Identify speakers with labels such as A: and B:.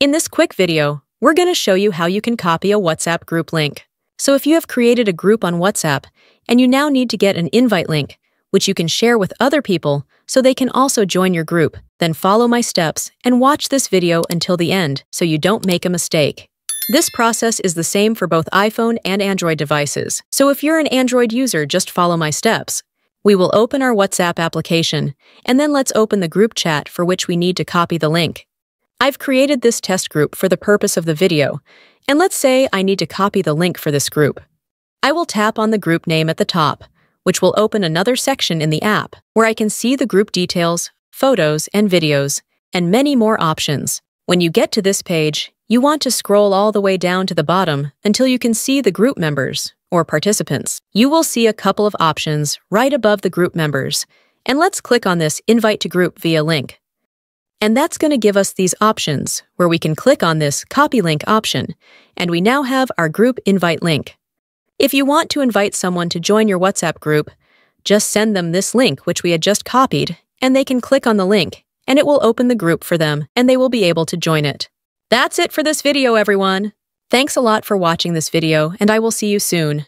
A: In this quick video, we're going to show you how you can copy a WhatsApp group link. So if you have created a group on WhatsApp and you now need to get an invite link, which you can share with other people so they can also join your group, then follow my steps and watch this video until the end so you don't make a mistake. This process is the same for both iPhone and Android devices, so if you're an Android user, just follow my steps. We will open our WhatsApp application, and then let's open the group chat for which we need to copy the link. I've created this test group for the purpose of the video, and let's say I need to copy the link for this group. I will tap on the group name at the top, which will open another section in the app where I can see the group details, photos and videos, and many more options. When you get to this page, you want to scroll all the way down to the bottom until you can see the group members, or participants. You will see a couple of options right above the group members, and let's click on this Invite to Group via link. And that's going to give us these options, where we can click on this Copy Link option, and we now have our group invite link. If you want to invite someone to join your WhatsApp group, just send them this link which we had just copied, and they can click on the link, and it will open the group for them, and they will be able to join it. That's it for this video, everyone. Thanks a lot for watching this video, and I will see you soon.